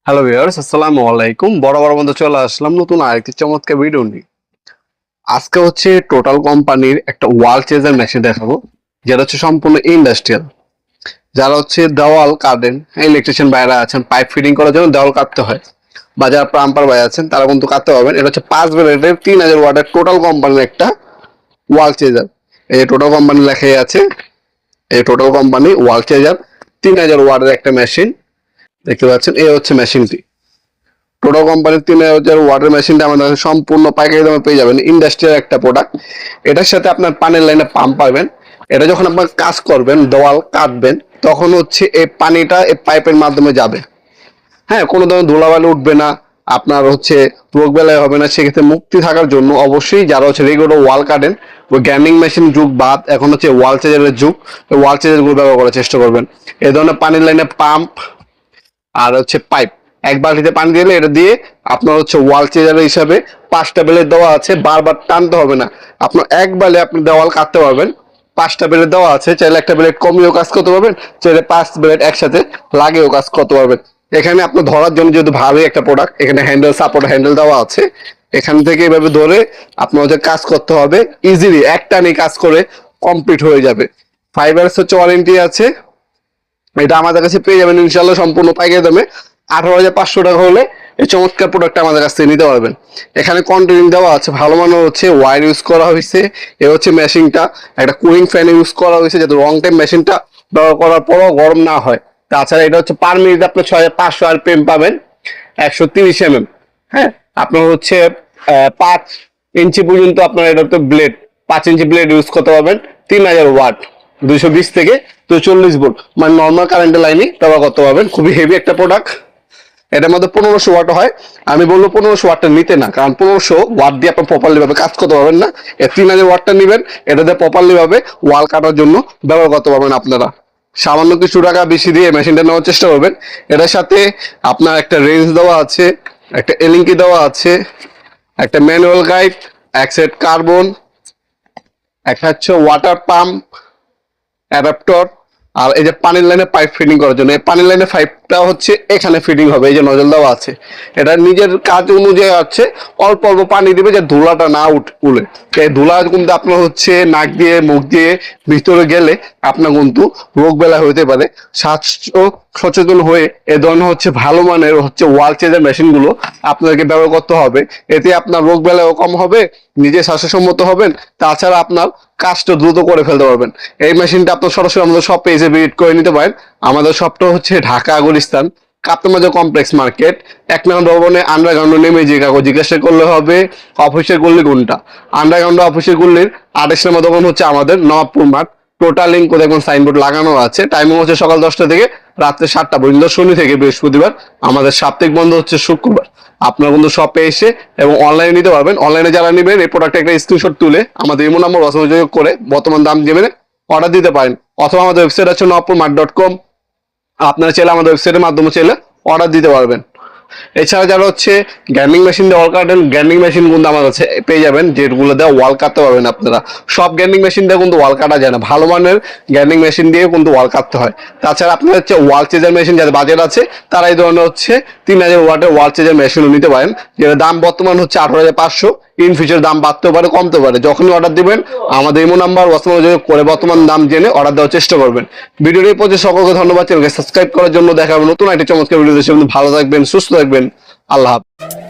Hello viewers, আসসালামু আলাইকুম। বড় বন্ধু চলে আসলাম নতুন আরেকটি চমৎকার ভিডিও নিয়ে। আজকে হচ্ছে টোটাল কোম্পানির একটা ওয়াল চেজার মেশিন দেখাবো, যেটা হচ্ছে সম্পূর্ণ ইন্ডাস্ট্রিয়াল। যারা হচ্ছে দেওয়াল কাটেন, ইলেকট্রিশিয়ান বাইরে আছেন, পাইপ ফিটিং করার জন্য দেওয়াল কাটতে হয়, বা যারা প্লাম্বার বাইরে আছেন তারা কিন্তু কাটতে পারবেন। এটা হচ্ছে 5 ব্লেডের 3000 ওয়াটের টোটাল কোম্পানির একটা ওয়াল চেজার। এই টোটাল কোম্পানি লেখাই আছে, এই টোটাল কোম্পানি ওয়াল চেজার 3000 ওয়াটের একটা মেশিন দেখতে পাচ্ছেন। এই হচ্ছে মেশিনটি। টোটো কোম্পানির 3000 ওয়াটের মেশিনটা আমাদের সম্পূর্ণ পাইকারি দামে পেয়ে যাবেন। ইন্ডাস্ট্রিয়াল একটা প্রোডাক্ট। এটার সাথে আপনার পানির লাইনে পাম্প পাবেন। এটা যখন আপনার কাজ করবেন, দেওয়াল কাটবেন, তখন হচ্ছে এই পানিটা এই পাইপের মাধ্যমে যাবে। হ্যাঁ, কোনো ধরনের ধুলাবালি উঠবে না, আপনার হচ্ছে রোগ বেলায় হবে না। সেক্ষেত্রে মুক্তি থাকার জন্য অবশ্যই যারা হচ্ছে রেগুলার ওয়াল কাটেন, ওই গ্যান্ডিং মেশিন যুগ বাদ এখন হচ্ছে ওয়াল চেজারের যুগ। ওই ওয়াল চেজারগুলো ব্যবহার করার চেষ্টা করবেন। এই ধরনের পানির লাইনে পাম্প আর হচ্ছে পাইপ, এক বালতিতে পানি দিলে এটা দিয়ে আপনার হচ্ছে ওয়াল চেজার হিসাবে 5টা ব্লেড দেওয়া আছে, বারবার টানতে হবে না। আপনার এক বালে আপনি দেওয়াল কাটতে পারবেন। 5টা ব্লেড দেওয়া আছে, চাইলে একটা ব্লেড কমিয়েও কাজ করতে পারবেন, চাইলে 5 ব্লেড একসাথে লাগিয়েও কাজ করতে পারবেন। এখানে আপনার ধরার জন্য যেহেতু ভারী একটা প্রোডাক্ট, এখানে হ্যান্ডেল সাপোর্ট হ্যান্ডেল দেওয়া আছে। এখান থেকে এভাবে ধরে আপনার হচ্ছে কাজ করতে হবে, ইজিলি একটা নিয়ে কাজ করে কমপ্লিট হয়ে যাবে। 5 ইয়ার্স হচ্ছে ওয়ারেন্টি আছে। এটা আমাদের কাছে পেয়ে যাবেন ইনশাল্লাহ সম্পূর্ণ পাইকারি দামে। 18,500 টাকা হলে এই চমৎকার প্রোডাক্টটা আমাদের কাছ থেকে নিতে পারবেন। এখানে কন্টিনিউ দেওয়া আছে, ভালো মানের হচ্ছে ওয়্যার ইউজ করা হয়েছে। এ হচ্ছে মেশিনটা একটা কুলিং ফ্যান ইউজ করা হয়েছে, যাতে লং টাইম মেশিনটা ব্যবহার করার পরও গরম না হয়। তাছাড়া এটা হচ্ছে পার মিনিট আপনার 6500 আরপিএম পাবেন, 130 mm। হ্যাঁ, আপনার হচ্ছে 5 ইঞ্চি পর্যন্ত আপনার এটা তো ব্লেড, 5 ইঞ্চি ব্লেড ইউজ করতে পারবেন। 3000 ওয়াট, 220 থেকে 240 ভোল্ট, মানে নর্মাল কারেন্টের লাইনে ব্যবহার করতে পারবেন। খুবই হেভি একটা প্রোডাক্ট। এটার মধ্যে 1500 ওয়াট হয়। আমি বলবো 1500 ওয়াটটা নিতে না, কারণ 1500 ওয়াট দিয়ে আপনার প্রপারলি ভাবে কাজ করতে পারবেন না। 3000 ওয়াটটা নেবেন, এটা দিয়ে প্রপারলি ভাবে ওয়াল কাটার জন্য ব্যবহার করতে পারবেন আপনারা। সামান্য কিছু টাকা বেশি দিয়ে মেশিনটা নেওয়ার চেষ্টা করবেন। এটার সাথে আপনার একটা রেঞ্জ দেওয়া আছে, একটা এলিঙ্কি দেওয়া আছে, একটা ম্যানুয়াল গাইড, এক সেট কার্বন, একটা হচ্ছে ওয়াটার পাম্প অ্যাডাপ্টর, আর এই যে পানির লাইনে পাইপ ফিটিং করার জন্য, এই পানির লাইনে পাইপটা হচ্ছে এখানে ফিটিং হবে। এই যে নজল দেওয়া আছে, এটা নিজের কাজ অনুযায়ী হচ্ছে অল্প অল্প পানি দিবে, যে ধুলাটা না উলে। এই ধুলা কিন্তু আপনার হচ্ছে নাক দিয়ে মুখ দিয়ে ভিতরে গেলে আপনার কিন্তু রোগ বেলা হইতে পারে। স্বাস্থ্য সচেতন হয়ে এ ধরনের হচ্ছে ভালো মানের হচ্ছে ওয়াল চেজার মেশিন গুলো আপনাদেরকে ব্যবহার করতে হবে। এতে আপনার রোগ বেলাও কম হবে, নিজে স্বাস্থ্যসম্মত হবেন, তাছাড়া আপনার কাজটা দ্রুত করে ফেলতে পারবেন। এই মেশিনটা আপনার সরাসরি আমাদের সব পেজে ভিজিট করে নিতে পারেন। আমাদের শপটা হচ্ছে ঢাকা গুলিস্তান কাপ্তামাজা কমপ্লেক্স মার্কেট, 1 নং ভবনে আন্ডারগ্রাউন্ডে নেমে যে কাগজ জিজ্ঞাসা করলে হবে অফিসের গল্লি কোনটা। আন্ডারগ্রাউন্ড অফিসের গল্লির 28 নম্বর দোকান হচ্ছে আমাদের নবাবপুর মাঠ। টোটাল লিঙ্ক দেখুন সাইনবোর্ড লাগানো আছে। টাইমিং হচ্ছে সকাল 10টা থেকে রাত্রে 7টা পর্যন্ত, শনি থেকে বৃহস্পতিবার। আমাদের সাপ্তাহিক বন্ধ হচ্ছে শুক্রবার। আপনারা কিন্তু শপে এসে এবং অনলাইনে নিতে পারবেন। অনলাইনে যারা নেবেন এই প্রোডাক্ট একটা স্ক্রিনশট তুলে আমাদের ইমো নাম্বার যোগাযোগ করে বর্তমান দাম জেনে অর্ডার দিতে পারেন, অথবা আমাদের ওয়েবসাইট আছে নবপুরমার্ট.com। আপনারা চাইলে আমাদের ওয়েবসাইটের মাধ্যমে চাইলে অর্ডার দিতে পারবেন। এছাড়া যারা হচ্ছে গ্যান্ডিং মেশিন দিয়ে ওয়াল কাটেন, গ্যান্ডিং মেশিন কিন্তু আমার কাছে পেয়ে যাবেন, যেগুলো দিয়ে ওয়াল কাটতে পারবেন আপনারা। সব গ্যান্ডিং মেশিন দিয়ে কিন্তু ওয়াল কাটা যায় না, ভালো মানের গ্যান্ডিং মেশিন দিয়ে কিন্তু ওয়াল কাটতে হয়। তাছাড়া আপনার হচ্ছে ওয়াল চেজার মেশিন যাদের বাজেট আছে তারা এই ধরনের হচ্ছে 3000 ওয়াটের ওয়াল চেজার মেশিনও নিতে পারেন, যেটা দাম বর্তমান হচ্ছে 18,500। ইন ফিউচার দাম বাড়তেও পারে, কমতে পারে। যখনই অর্ডার দিবেন আমাদের ইমো নাম্বার করে বর্তমান দাম জেনে অর্ডার দেওয়ার চেষ্টা করবেন। ভিডিওটির প্রতি সকলকে ধন্যবাদ। চ্যানেলকে সাবস্ক্রাইব করার জন্য। দেখা হবে নতুন একটা চমৎকার ভিডিও। ভালো থাকবেন, সুস্থ থাকবেন। আল্লাহ হাফেজ।